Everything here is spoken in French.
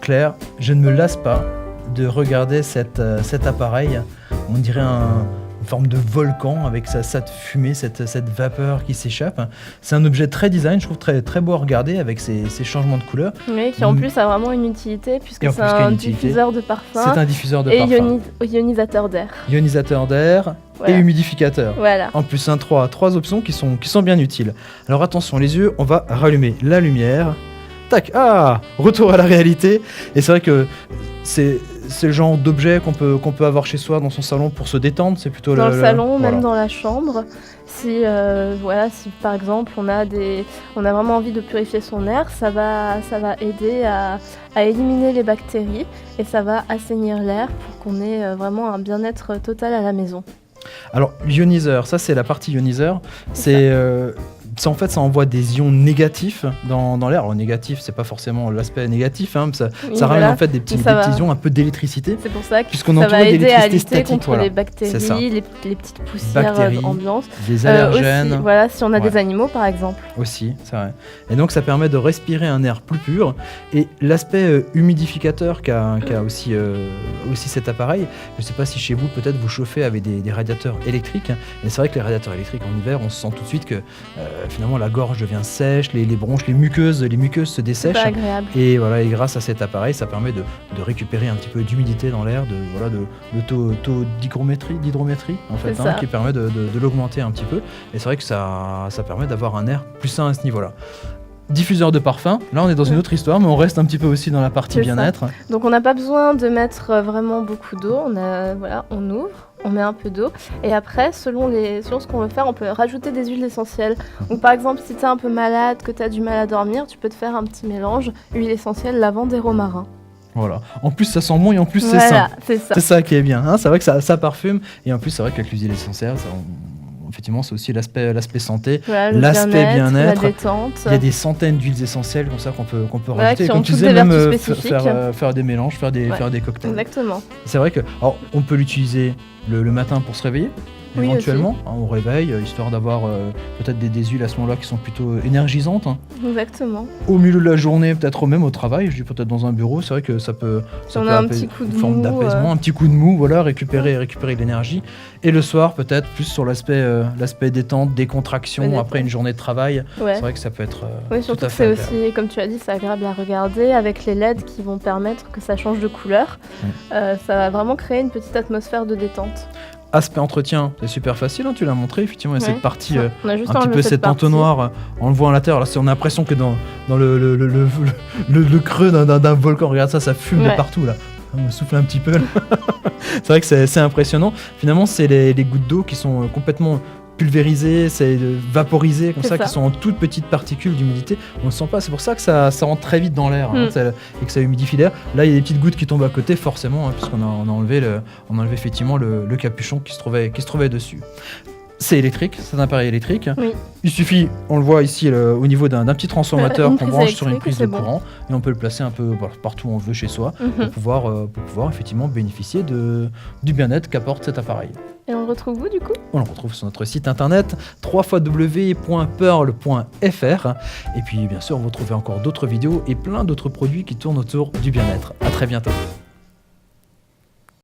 clair, je ne me lasse pas de regarder cet appareil. On dirait une forme de volcan avec cette fumée, cette vapeur qui s'échappe. C'est un objet très design, je trouve très, très beau à regarder avec ses changements de couleur. Oui, qui en plus a vraiment une utilité puisque c'est un diffuseur de parfum. C'est un diffuseur de parfum. Et ionisateur d'air. Ionisateur d'air et humidificateur. Voilà. En plus, trois options qui sont bien utiles. Alors attention, les yeux, on va rallumer la lumière. Tac, retour à la réalité. Et c'est vrai que c'est le genre d'objet qu'on peut avoir chez soi dans son salon pour se détendre. C'est plutôt dans le salon, même dans la chambre. Si par exemple on a vraiment envie de purifier son air, ça va aider à éliminer les bactéries et ça va assainir l'air pour qu'on ait vraiment un bien-être total à la maison. Alors l'ioniseur, ça c'est la partie ioniseur. En fait, ça envoie des ions négatifs dans l'air. Alors négatif, c'est pas forcément l'aspect négatif, ça ramène en fait des petits ions, un peu d'électricité. C'est pour ça que puisqu'on ça va aider à lutter statique, contre les bactéries, les petites poussières ambiantes. Des allergènes. Aussi, si on a des animaux par exemple. Aussi, c'est vrai. Et donc ça permet de respirer un air plus pur. Et l'aspect humidificateur qu'a aussi cet appareil, je sais pas si chez vous peut-être vous chauffez avec des radiateurs électriques. Et c'est vrai que les radiateurs électriques en hiver, on se sent tout de suite que finalement la gorge devient sèche, les bronches, les muqueuses se dessèchent. C'est pas agréable. Et voilà, et grâce à cet appareil, ça permet de récupérer un petit peu d'humidité dans l'air, le taux d'hydrométrie en fait, qui permet de l'augmenter un petit peu. Et c'est vrai que ça permet d'avoir un air plus sain à ce niveau-là. Diffuseur de parfum, là on est dans une autre histoire, mais on reste un petit peu aussi dans la partie bien-être. Donc on n'a pas besoin de mettre vraiment beaucoup d'eau, on ouvre, on met un peu d'eau, et après, selon ce qu'on veut faire, on peut rajouter des huiles essentielles. Donc par exemple, si tu es un peu malade, que tu as du mal à dormir, tu peux te faire un petit mélange, huile essentielle, lavande et romarin. Voilà. En plus, ça sent bon et en plus, c'est sain. C'est ça qui est bien. C'est vrai que ça parfume, et en plus, c'est vrai qu'avec l'huile essentielle, effectivement, c'est aussi l'aspect santé, l'aspect bien-être. La détente. Il y a des centaines d'huiles essentielles comme ça qu'on peut rajouter. Qui comme ont tu toutes disais, des même vertus spécifiques. faire des mélanges, faire des cocktails. Exactement. C'est vrai que, on peut l'utiliser le matin pour se réveiller. Éventuellement, au réveil, histoire d'avoir peut-être des huiles à ce moment-là qui sont plutôt énergisantes. Exactement. Au milieu de la journée, peut-être même au travail, je dis peut-être dans un bureau, c'est vrai que ça peut un petit coup de forme d'apaisement, un petit coup de mou, voilà, récupérer de l'énergie. Et le soir, peut-être plus sur l'aspect détente, décontraction après une journée de travail. Ouais. C'est vrai que ça peut être surtout que c'est aussi, comme tu as dit, c'est agréable à regarder avec les LED qui vont permettre que ça change de couleur. Ça va vraiment créer une petite atmosphère de détente. Aspect entretien, c'est super facile, tu l'as montré, effectivement, il y a cette partie, un petit peu cet entonnoir, on le voit à l'intérieur, là, on a l'impression que dans le creux d'un volcan, regarde ça fume de partout, là. On me souffle un petit peu, là. C'est vrai que c'est impressionnant, finalement, c'est les gouttes d'eau qui sont complètement pulvérisées, c'est vaporisées, comme ça, qui sont en toutes petites particules d'humidité, on ne sent pas, c'est pour ça que ça rentre très vite dans l'air, et que ça humidifie l'air. Là, il y a des petites gouttes qui tombent à côté, forcément, puisqu'on a enlevé effectivement le capuchon qui se trouvait dessus. C'est électrique, c'est un appareil électrique. Oui. Il suffit, on le voit ici au niveau d'un petit transformateur qu'on branche sur une prise de courant et on peut le placer un peu partout où on veut chez soi pour pouvoir effectivement bénéficier du bien-être qu'apporte cet appareil. Et on le retrouve où du coup ? On le retrouve sur notre site internet www.pearl.fr et puis bien sûr vous retrouvez encore d'autres vidéos et plein d'autres produits qui tournent autour du bien-être. À très bientôt.